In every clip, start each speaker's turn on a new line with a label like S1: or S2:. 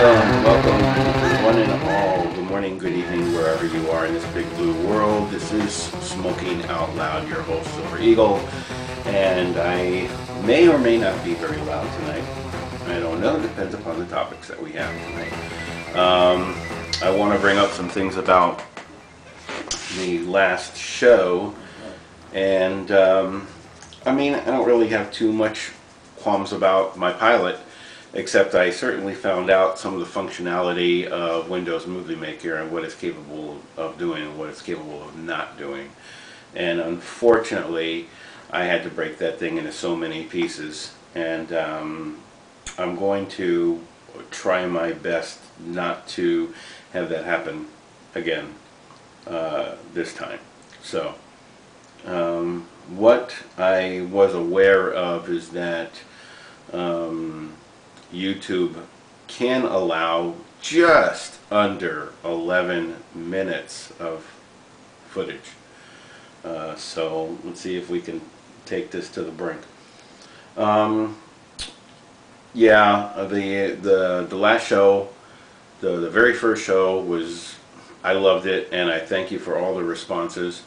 S1: Welcome one and all. Good morning, good evening, wherever you are in this big blue world. This is Smoking Out Loud, your host, Silver Eagle, and I may or may not be very loud tonight. I don't know, depends upon the topics that we have tonight. I want to bring up some things about the last show, and I mean, I don't really have too much qualms about my pilot, except I certainly found out some of the functionality of Windows Movie Maker and what it's capable of doing and what it's capable of not doing. And unfortunately, I had to break that thing into so many pieces, and I'm going to try my best not to have that happen again this time. So what I was aware of is that YouTube can allow just under 11 minutes of footage. So let's see if we can take this to the brink. Yeah, the last show, the very first show was, I loved it, and I thank you for all the responses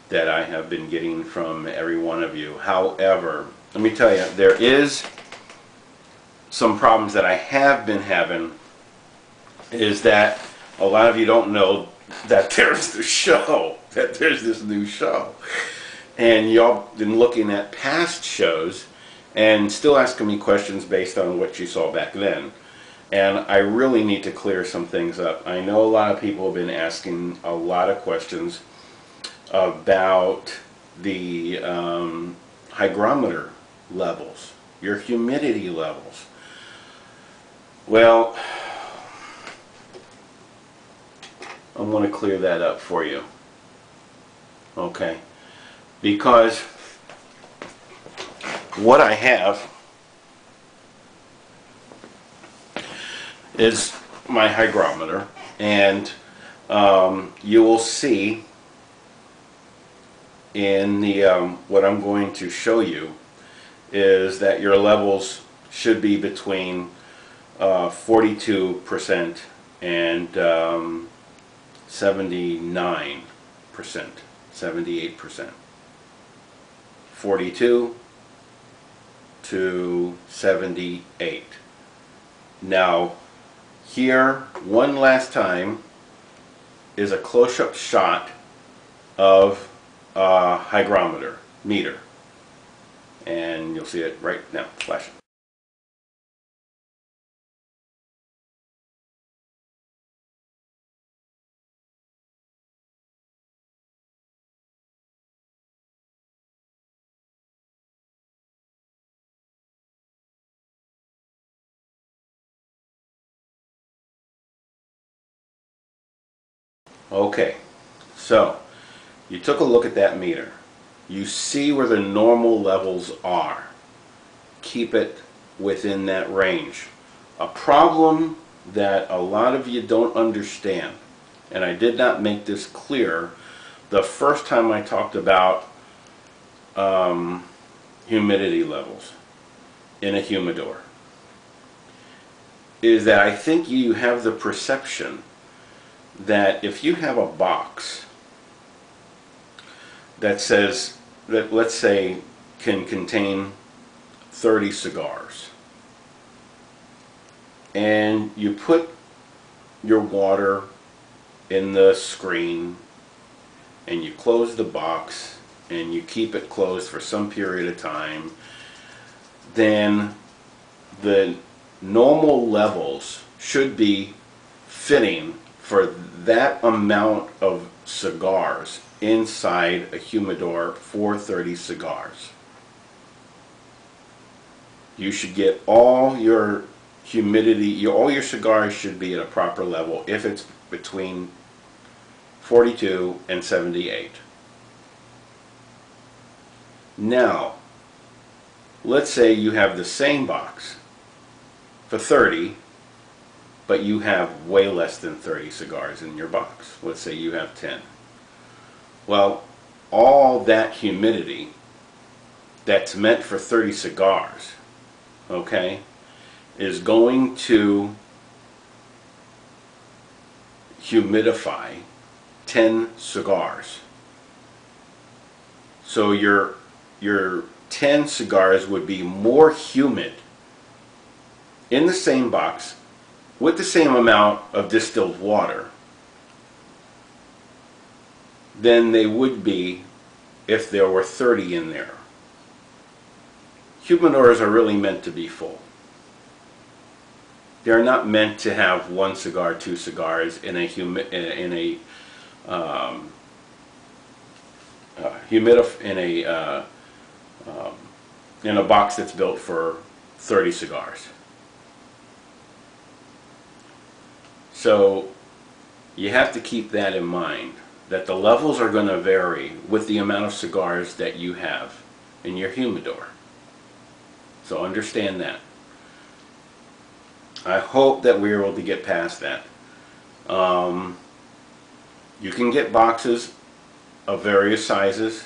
S1: that I have been getting from every one of you. However, let me tell you, there is some problems that I have been having. Is that a lot of you don't know that there's the show, that there's this new show, and y'all been looking at past shows and still asking me questions based on what you saw back then, and I really need to clear some things up. I know a lot of people have been asking a lot of questions about the hygrometer levels, your humidity levels. Well, I'm going to clear that up for you, okay? Because what I have is my hygrometer, and you will see in the what I'm going to show you is that your levels should be between 42% and 79%, 78%. 42 to 78. Now, here, one last time, is a close-up shot of a hygrometer meter. And you'll see it right now, flashing. Okay, so you took a look at that meter. You see where the normal levels are. Keep it within that range. A problem that a lot of you don't understand, and I did not make this clear the first time I talked about humidity levels in a humidor, is that I think you have the perception that if you have a box that says, that let's say can contain 30 cigars, and you put your water in the screen and you close the box and you keep it closed for some period of time, then the normal levels should be fitting for that amount of cigars inside a humidor for 30 cigars. You should get all your humidity, all your cigars should be at a proper level if it's between 42 and 78. Now, let's say you have the same box for 30, but you have way less than 30 cigars in your box. Let's say you have 10. Well, all that humidity that's meant for 30 cigars, okay, is going to humidify 10 cigars. So your 10 cigars would be more humid in the same box with the same amount of distilled water than they would be if there were 30 in there. Humidors are really meant to be full. They're not meant to have one cigar, two cigars in a in a box that's built for 30 cigars. So you have to keep that in mind, that the levels are going to vary with the amount of cigars that you have in your humidor. So understand that. I hope that we're able to get past that. You can get boxes of various sizes.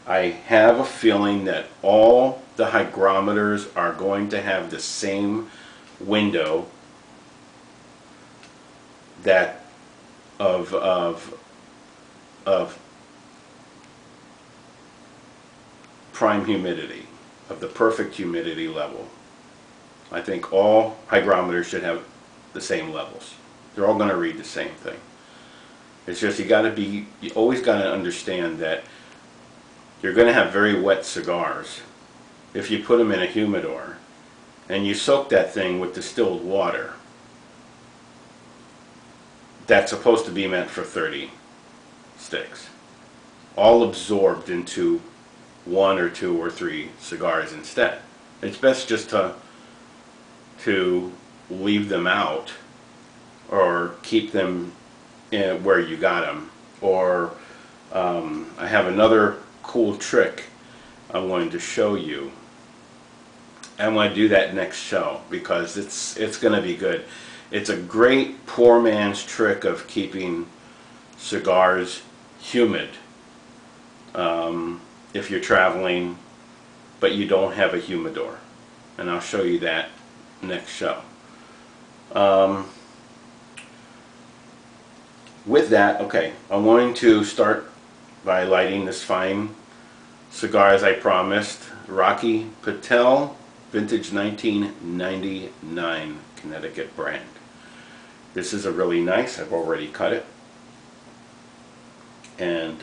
S1: I have a feeling that all the hygrometers are going to have the same window that of prime humidity, of the perfect humidity level. I think all hygrometers should have the same levels. They're all going to read the same thing. It's just you always got to understand that you're going to have very wet cigars if you put them in a humidor and you soak that thing with distilled water that's supposed to be meant for 30 sticks, all absorbed into 1 or 2 or 3 cigars instead. It's best just to leave them out or keep them in where you got them. Or I have another cool trick I'm going to show you. I'm going to do that next show because it's going to be good. It's a great poor man's trick of keeping cigars humid if you're traveling but you don't have a humidor, and I'll show you that next show. With that, okay, I'm going to start by lighting this fine cigar as I promised. Rocky Patel, vintage 1999 Connecticut brand. This is a really nice, I've already cut it. And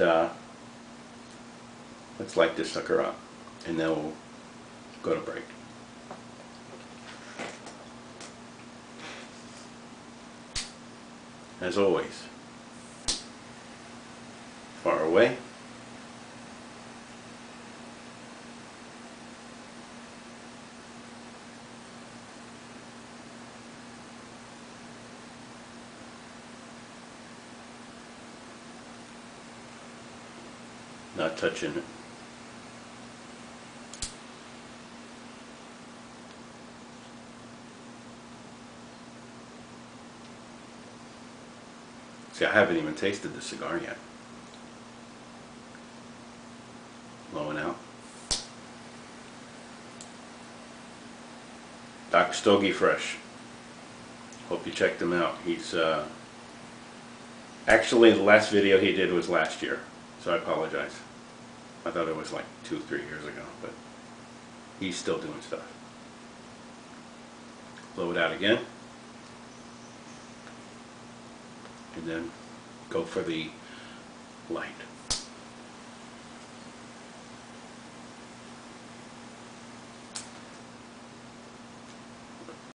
S1: let's light this sucker up and then we'll go to break. As always, far away, not touching it. See, I haven't even tasted the cigar yet. Blowing out. Dr. Stogie Fresh. Hope you checked him out. He's actually the last video he did was last year, so I apologize. I thought it was like 2-3 years ago, but he's still doing stuff. Blow it out again. And then go for the light.